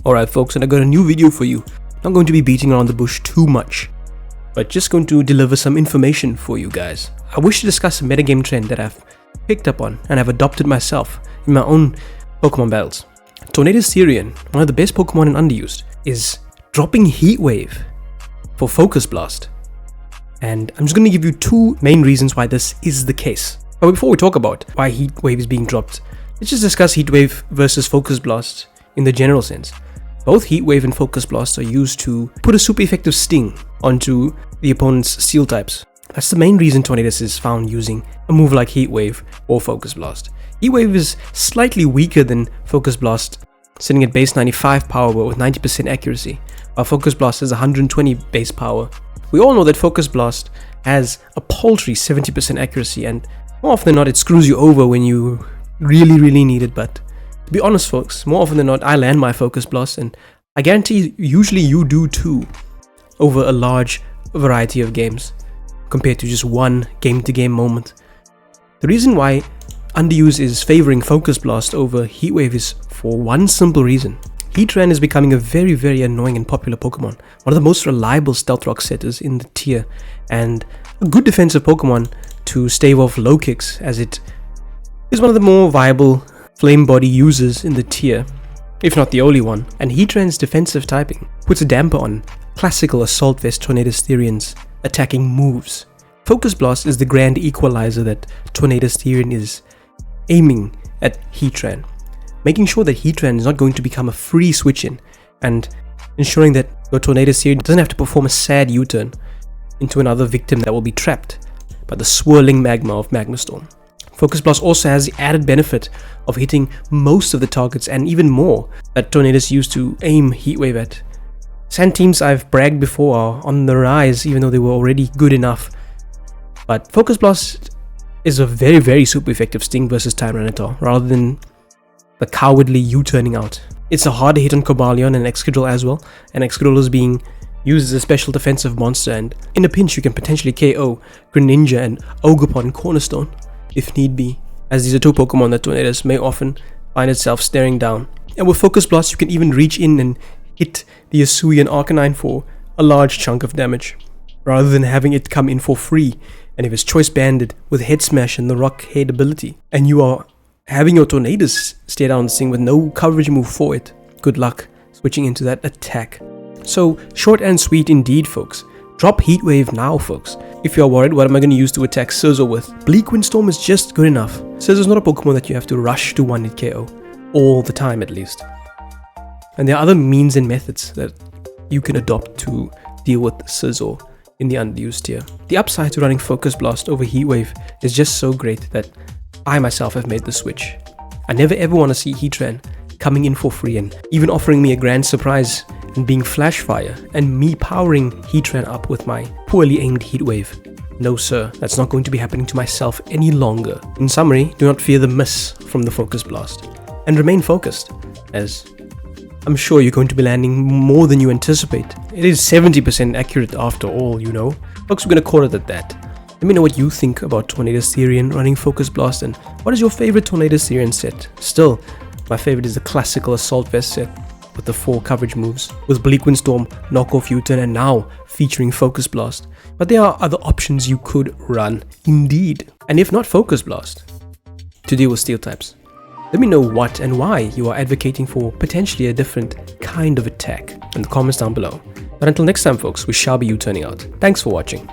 Alright folks, and I got a new video for you. Not going to be beating around the bush too much, but just going to deliver some information for you guys. I wish to discuss a metagame trend that I've picked up on and I've adopted myself in my own Pokemon battles. Tornadus-Therian, one of the best Pokemon and underused, is dropping Heatwave for Focus Blast. And I'm just going to give you two main reasons why this is the case. But before we talk about why Heatwave is being dropped, let's just discuss Heatwave versus Focus Blast in the general sense. Both Heatwave and Focus Blast are used to put a super effective sting onto the opponent's steel types. That's the main reason Tornadus is found using a move like Heatwave or Focus Blast. Heatwave is slightly weaker than Focus Blast, sitting at base 95 power but with 90% accuracy, while Focus Blast has 120 base power. We all know that Focus Blast has a paltry 70% accuracy, and more often than not it screws you over when you really need it. But to be honest folks, more often than not I land my Focus Blast, and I guarantee usually you do too, over a large variety of games compared to just one game-to-game moment. The reason why Underuse is favoring Focus Blast over Heatwave is for one simple reason. Heatran is becoming a very annoying and popular Pokemon, one of the most reliable Stealth Rock setters in the tier, and a good defensive Pokemon to stave off low kicks, as it is one of the more viable Flame Body users in the tier, if not the only one. And Heatran's defensive typing puts a damper on classical Assault Vest Tornadus-Therian's attacking moves. Focus Blast is the grand equalizer that Tornadus-Therian is aiming at Heatran, making sure that Heatran is not going to become a free switch-in, and ensuring that your Tornadus-Therian doesn't have to perform a sad U-turn into another victim that will be trapped by the swirling magma of Magma Storm. Focus Blast also has the added benefit of hitting most of the targets and even more that Tornadus used to aim Heatwave at. Sand teams I've bragged before are on the rise, even though they were already good enough. But Focus Blast is a very super effective sting versus Tyranitar, rather than the cowardly U-turning out. It's a hard hit on Cobalion and Excadrill as well, and Excadrill is being used as a special defensive monster, and in a pinch you can potentially KO Greninja and Ogerpon Cornerstone if need be, as these are two Pokemon that Tornadus may often find itself staring down. And with Focus Blast you can even reach in and hit the Hisuian Arcanine for a large chunk of damage, rather than having it come in for free. And if it's choice banded with Head Smash and the Rock Head ability, and you are having your Tornadus stay down this thing with no coverage move for it, good luck switching into that attack. So short and sweet indeed folks. Drop Heatwave now folks. If you're worried what am I going to use to attack Scizor with, Bleak Windstorm is just good enough. Scizor's not a Pokemon that you have to rush to one-hit KO, all the time at least. And there are other means and methods that you can adopt to deal with Scizor in the underused tier. The upside to running Focus Blast over Heatwave is just so great that I myself have made the switch. I never ever want to see Heatran coming in for free and even offering me a grand surprise and being Flash Fire and me powering Heatran up with my poorly aimed Heatwave. No sir, that's not going to be happening to myself any longer. In summary, do not fear the miss from the Focus Blast, and remain focused, as I'm sure you're going to be landing more than you anticipate. It is 70% accurate after all, you know. Folks, we're going to call it at that. Let me know what you think about Tornadus-Therian running Focus Blast, and what is your favorite Tornadus-Therian set? Still, my favorite is the classical Assault Vest set with the 4 coverage moves, with Bleak Windstorm, Knockoff U-turn, and now featuring Focus Blast. But there are other options you could run, indeed. And if not Focus Blast, to deal with steel types. Let me know what and why you are advocating for potentially a different kind of attack in the comments down below. But until next time folks, we shall be U-turning out. Thanks for watching.